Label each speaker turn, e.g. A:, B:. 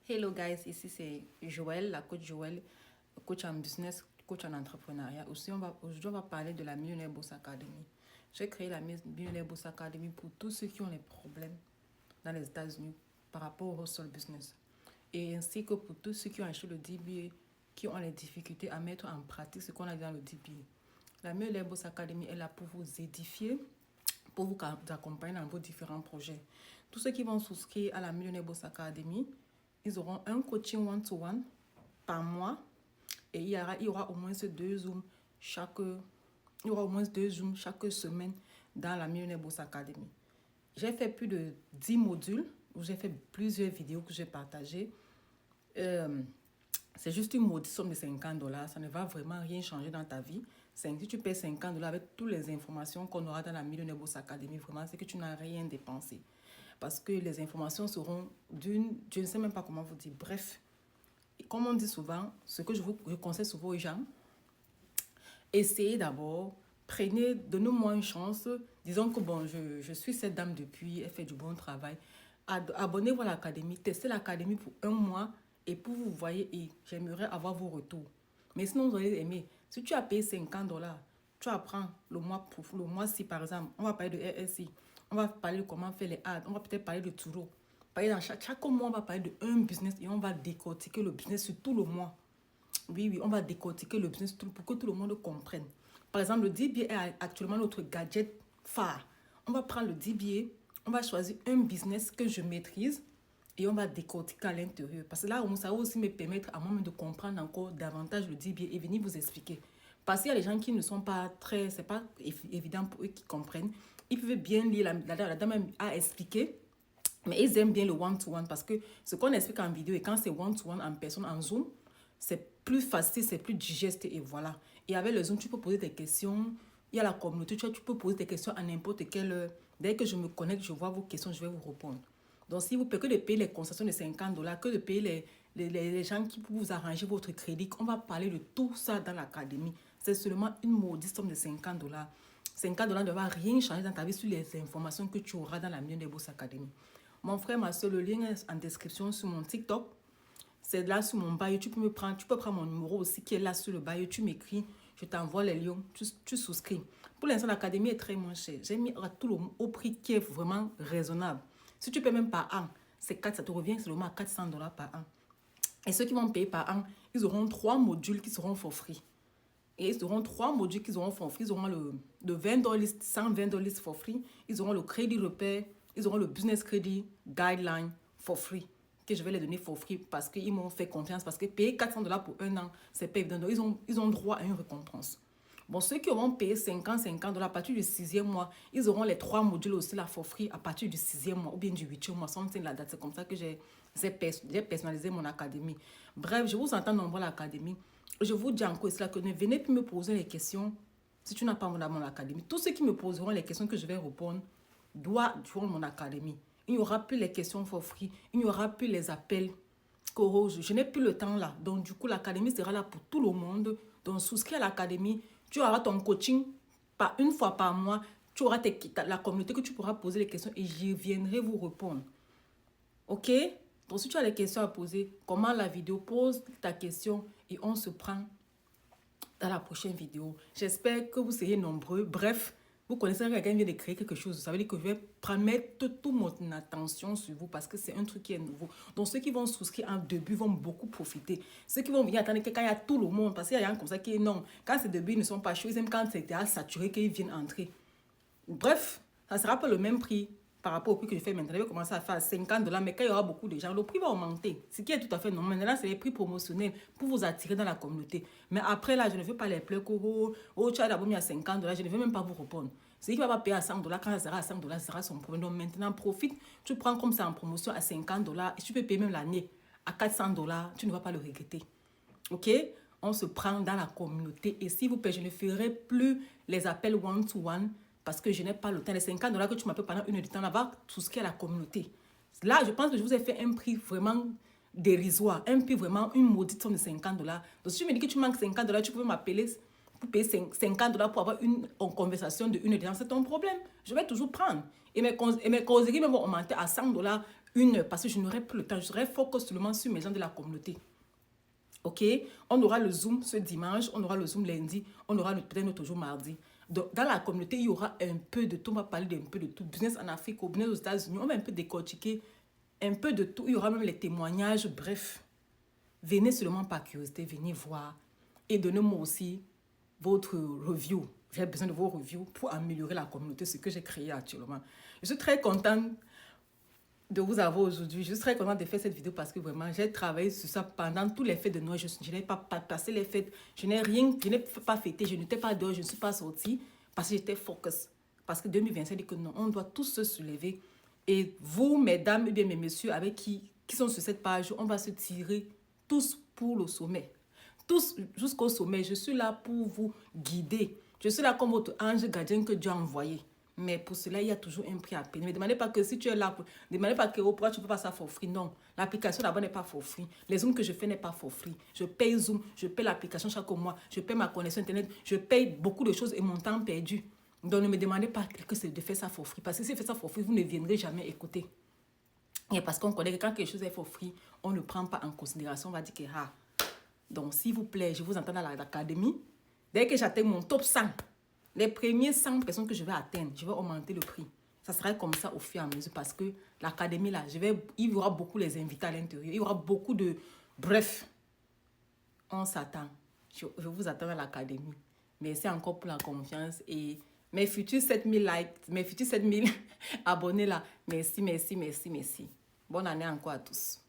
A: Hello guys, ici c'est Joël, la coach Joël, coach en business, coach en entrepreneuriat. Aujourd'hui, on va parler de la Millionaire Boss Academy. J'ai créé la Millionaire Boss Academy pour tous ceux qui ont des problèmes dans les États-Unis par rapport au hustle business. Et ainsi que pour tous ceux qui ont acheté le DBA, qui ont les difficultés à mettre en pratique ce qu'on a dit dans le DBA. La Millionaire Boss Academy est là pour vous édifier, pour vous accompagner dans vos différents projets. Tous ceux qui vont souscrire à la Millionaire Boss Academy, ils auront un coaching one-to-one par mois et il y aura au moins deux Zooms chaque semaine dans la Millionaire Boss Academy. J'ai fait plus de 10 modules où j'ai fait plusieurs vidéos que j'ai partagées. C'est juste une maudite somme de $50. Ça ne va vraiment rien changer dans ta vie. Si tu payes $50 avec toutes les informations qu'on aura dans la Millionaire Boss Academy, vraiment, c'est que tu n'as rien dépensé. Parce que les informations seront je ne sais même pas comment vous dire. Bref, comme on dit souvent, ce que je conseille souvent aux gens, essayez d'abord, donnez-moi une chance. Disons que bon, je suis cette dame depuis, elle fait du bon travail. Abonnez-vous à l'académie, testez l'académie pour 1 mois et pour vous voyez, et j'aimerais avoir vos retours. Mais sinon, vous allez aimer. Si tu as payé $50, tu apprends le mois-ci, par exemple, on va parler de RSI. On va parler de comment faire les ads. On va peut-être parler de Turo. Dans chaque mois, on va parler d'un business et on va décortiquer le business sur tout le mois. Oui, on va décortiquer le business pour que tout le monde comprenne. Par exemple, le DBA est actuellement notre gadget phare. On va prendre le DBA, on va choisir un business que je maîtrise et on va décortiquer à l'intérieur. Parce que là, ça va aussi me permettre à moi-même de comprendre encore davantage le DBA et venir vous expliquer. Parce qu'il y a des gens qui ne sont pas c'est pas évident pour eux qui comprennent. Ils peuvent bien lire, la dame a expliqué, mais ils aiment bien le one-to-one parce que ce qu'on explique en vidéo et quand c'est one-to-one en personne, en Zoom, c'est plus facile, c'est plus digeste et voilà. Et avec le Zoom, tu peux poser des questions. Il y a la communauté, tu peux poser des questions à n'importe quelle heure. Dès que je me connecte, je vois vos questions, je vais vous répondre. Donc, si vous payez que de payer les concessions de $50, que de payer les gens qui peuvent vous arranger votre crédit, on va parler de tout ça dans l'académie. C'est seulement une maudite somme de $50. $50 ne va rien changer dans ta vie sur les informations que tu auras dans la Millionaire Boss Academy. Mon frère, ma soeur, le lien est en description sur mon TikTok. C'est là sur mon bio. Tu peux prendre mon numéro aussi qui est là sur le bio. Tu m'écris, je t'envoie les liens. Tu souscris. Pour l'instant, l'académie est très moins chère. J'ai mis au prix qui est vraiment raisonnable. Si tu payes même par an, ça te revient seulement à $400 par an. Et ceux qui vont payer par an, ils auront 3 modules qui seront for free. Et ils auront 3 modules qui seront for free. Ils auront le $20 list, $120 list for free. Ils auront le crédit repère. Ils auront le business credit guideline for free. Que je vais les donner for free parce qu'ils m'ont fait confiance. Parce que payer $400 pour 1 an, c'est pas évident. Donc, ils ont droit à une récompense. Bon, ceux qui auront payé $50 à partir du 6e mois, ils auront les 3 modules aussi là for free à partir du 6e mois ou bien du 8e mois. C'est comme ça que j'ai personnalisé mon académie. Bref, je vous entends nombreux à l'académie. Je vous dis encore cela que ne venez plus me poser les questions si tu n'as pas mon académie. Tous ceux qui me poseront les questions que je vais répondre doivent joindre mon académie. Il n'y aura plus les questions for free. Il n'y aura plus les appels. Je n'ai plus le temps là. Donc, du coup, l'académie sera là pour tout le monde. Donc, souscris à l'académie. Tu auras ton coaching une fois par mois. Tu auras la communauté que tu pourras poser les questions et je viendrai vous répondre. OK? Donc, si tu as des questions à poser, comment la vidéo, pose ta question et on se prend dans la prochaine vidéo. J'espère que vous serez nombreux. Bref, vous connaissez que quelqu'un vient de créer quelque chose. Ça veut dire que je vais mettre toute mon attention sur vous parce que c'est un truc qui est nouveau. Donc, ceux qui vont souscrire en début vont beaucoup profiter. Ceux qui vont venir attendre quand il y a tout le monde, parce qu'il y a des gens comme ça qui non. Quand ces débuts ne sont pas chauds, ils aiment quand c'est saturé qu'ils viennent entrer. Bref, ça ne sera pas le même prix par rapport au prix que je fais maintenant. Je vais commencer à faire $50, mais quand il y aura beaucoup de gens, le prix va augmenter. Ce qui est tout à fait normal. Maintenant, c'est les prix promotionnels pour vous attirer dans la communauté. Mais après, là, je ne veux pas les pleurs. Tu as d'abord mis à $50, je ne veux même pas vous répondre. Celui qui ne va pas payer à $100, quand ça sera à $100, ce sera son problème. Donc maintenant, profite. Tu prends comme ça en promotion à $50 et tu peux payer même l'année à $400. Tu ne vas pas le regretter. OK? On se prend dans la communauté. Et s'il vous plaît, je ne ferai plus les appels one-to-one. Parce que je n'ai pas le temps. Les $50 que tu m'appelles pendant 1 heure de temps, là, va souscrire à la communauté. Là, je pense que je vous ai fait un prix vraiment dérisoire. Un prix vraiment, une maudite somme de $50. Donc, si tu me dis que tu manques $50, tu peux m'appeler pour payer $50 pour avoir une conversation de 1 heure de temps. C'est ton problème. Je vais toujours prendre. Et mes causeries vont augmenter à $100 1 heure parce que je n'aurai plus le temps. Je serai focus seulement sur mes gens de la communauté. Ok? On aura le Zoom ce dimanche, on aura le Zoom lundi, on aura peut-être notre jour mardi. Donc, dans la communauté, il y aura un peu de tout. On va parler d'un peu de tout. Business en Afrique, au business aux États-Unis, on va un peu décortiquer un peu de tout. Il y aura même les témoignages. Bref, venez seulement par curiosité, venez voir. Et donnez-moi aussi votre review. J'ai besoin de vos reviews pour améliorer la communauté, ce que j'ai créé actuellement. Je suis très contente de vous avoir aujourd'hui. Je suis très contente de faire cette vidéo parce que vraiment, j'ai travaillé sur ça pendant tous les fêtes de Noël. Je n'ai pas passé les fêtes. Je n'ai pas fêté. Je n'étais pas dehors. Je ne suis pas sortie parce que j'étais focus. Parce que 2025 dit que non, on doit tous se soulever. Et vous, mesdames et bien mes messieurs, avec qui sont sur cette page, on va se tirer tous pour le sommet. Tous jusqu'au sommet. Je suis là pour vous guider. Je suis là comme votre ange gardien que Dieu a envoyé. Mais pour cela, il y a toujours un prix à payer. Ne me demandez pas que si tu es là, ne demandez pas que pourquoi tu ne peux pas ça for free. Non, l'application d'abord n'est pas for free. Les Zooms que je fais n'est pas for free. Je paye Zoom, je paye l'application chaque mois, je paye ma connexion Internet, je paye beaucoup de choses et mon temps perdu. Donc ne me demandez pas que c'est de faire ça for free. Parce que si vous faites ça for free, vous ne viendrez jamais écouter. Et parce qu'on connaît que quand quelque chose est for free, on ne prend pas en considération, on va dire que ah. Donc s'il vous plaît, je vous entends dans l'académie. Dès que j'atteins mon top 100, les premiers 100 personnes que je vais atteindre, je vais augmenter le prix. Ça sera comme ça au fur et à mesure parce que l'académie là, il y aura beaucoup les invités à l'intérieur. Il y aura beaucoup de... Bref, on s'attend. Je vous attends à l'académie. Merci encore pour la confiance et mes futurs 7000 likes, mes futurs 7000 abonnés là. Merci, merci, merci, merci. Bonne année encore à tous.